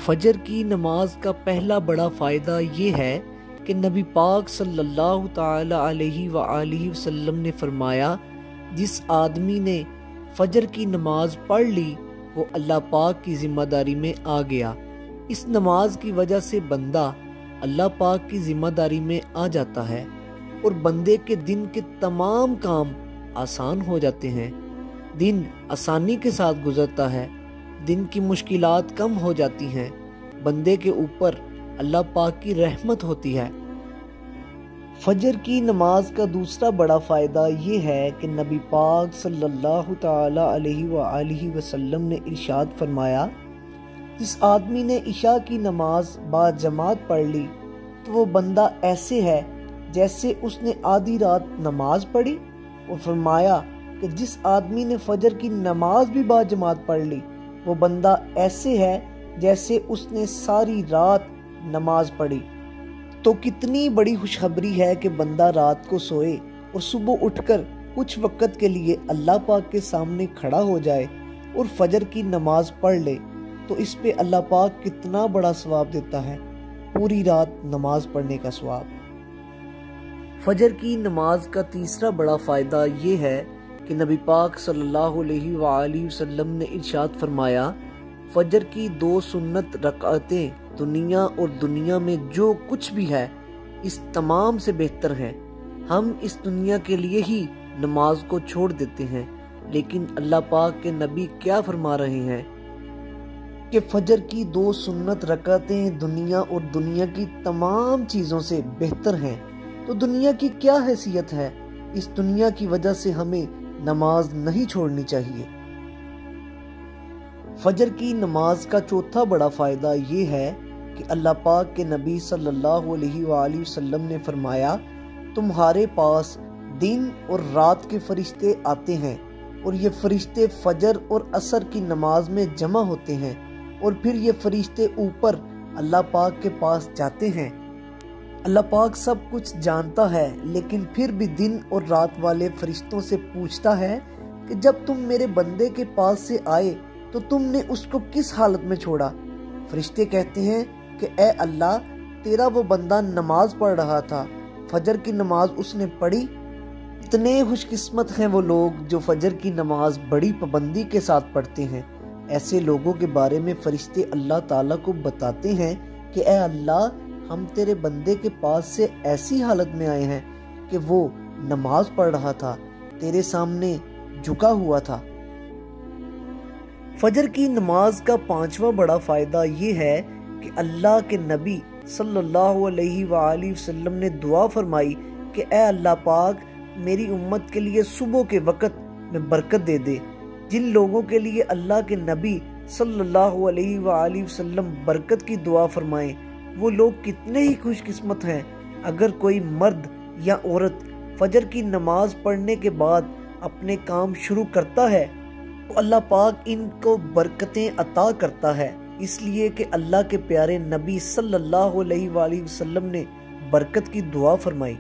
فجر کی نماز کا پہلا بڑا فائدہ یہ ہے کہ نبی پاک صلی اللہ تعالی علیہ وآلہ وسلم نے فرمایا، جس آدمی نے فجر کی نماز پڑھ لی وہ اللہ پاک کی ذمہ داری میں آ گیا۔ اس نماز کی وجہ سے بندہ اللہ پاک کی ذمہ داری میں آ جاتا ہے اور بندے کے دن کے تمام کام آسان ہو جاتے ہیں۔ دن آسانی کے ساتھ گزرتا ہے، دن کی مشکلات کم ہو جاتی ہیں، بندے کے اوپر اللہ پاک کی رحمت ہوتی ہے۔ فجر کی نماز کا دوسرا بڑا فائدہ یہ ہے کہ نبی پاک صلی اللہ تعالی علیہ وآلہ وسلم نے ارشاد فرمایا، جس آدمی نے عشاء کی نماز با جماعت پڑھ لی تو وہ بندہ ایسے ہے جیسے اس نے آدھی رات نماز پڑھی، اور فرمایا کہ جس آدمی نے فجر کی نماز بھی با جماعت پڑھ لی وہ بندہ ایسے ہے جیسے اس نے ساری رات نماز پڑھی۔ تو کتنی بڑی خوشخبری ہے کہ بندہ رات کو سوئے اور صبح اٹھ کر کچھ وقت کے لیے اللہ پاک کے سامنے کھڑا ہو جائے اور فجر کی نماز پڑھ لے، تو اس پہ اللہ پاک کتنا بڑا ثواب دیتا ہے، پوری رات نماز پڑھنے کا ثواب۔ فجر کی نماز کا تیسرا بڑا فائدہ یہ ہے کہ نبی پاک صلی اللہ علیہ وآلہ وسلم نے ارشاد فرمایا، فجر کی 2 سنت رکعتیں دنیا اور دنیا میں جو کچھ بھی ہے اس تمام سے بہتر ہیں۔ ہم اس دنیا کے لیے ہی نماز کو چھوڑ دیتے ہیں، لیکن اللہ پاک کے نبی کیا فرما رہے ہیں کہ فجر کی 2 سنت رکعتیں دنیا اور دنیا کی تمام چیزوں سے بہتر ہیں۔ تو دنیا کی کیا حیثیت ہے، اس دنیا کی وجہ سے ہمیں نماز نہیں چھوڑنی چاہیے۔ فجر کی نماز کا چوتھا بڑا فائدہ یہ ہے کہ اللہ پاک کے نبی صلی اللہ علیہ وآلہ وسلم نے فرمایا، تمہارے پاس دن اور رات کے فرشتے آتے ہیں اور یہ فرشتے فجر اور عصر کی نماز میں جمع ہوتے ہیں، اور پھر یہ فرشتے اوپر اللہ پاک کے پاس جاتے ہیں۔ اللہ پاک سب کچھ جانتا ہے، لیکن پھر بھی دن اور رات والے فرشتوں سے پوچھتا ہے کہ جب تم میرے بندے کے پاس سے آئے تو تم نے اس کو کس حالت میں چھوڑا؟ فرشتے کہتے ہیں کہ اے اللہ، تیرا وہ بندہ نماز پڑھ رہا تھا، فجر کی نماز اس نے پڑھی۔ اتنے خوش قسمت ہیں وہ لوگ جو فجر کی نماز بڑی پابندی کے ساتھ پڑھتے ہیں۔ ایسے لوگوں کے بارے میں فرشتے اللہ تعالیٰ کو بتاتے ہیں کہ اے اللہ، ہم تیرے بندے کے پاس سے ایسی حالت میں آئے ہیں کہ وہ نماز پڑھ رہا تھا، تیرے سامنے جھکا ہوا تھا۔ فجر کی نماز کا 5واں بڑا فائدہ یہ ہے کہ اللہ کے نبی صلی اللہ علیہ وآلہ وسلم نے دعا فرمائی کہ اے اللہ پاک، میری امت کے لیے صبح کے وقت میں برکت دے دے۔ جن لوگوں کے لیے اللہ کے نبی صلی اللہ علیہ وآلہ وسلم برکت کی دعا فرمائیں، وہ لوگ کتنے ہی خوش قسمت ہیں۔ اگر کوئی مرد یا عورت فجر کی نماز پڑھنے کے بعد اپنے کام شروع کرتا ہے تو اللہ پاک ان کو برکتیں عطا کرتا ہے، اس لیے کہ اللہ کے پیارے نبی صلی اللہ علیہ وآلہ وسلم نے برکت کی دعا فرمائی۔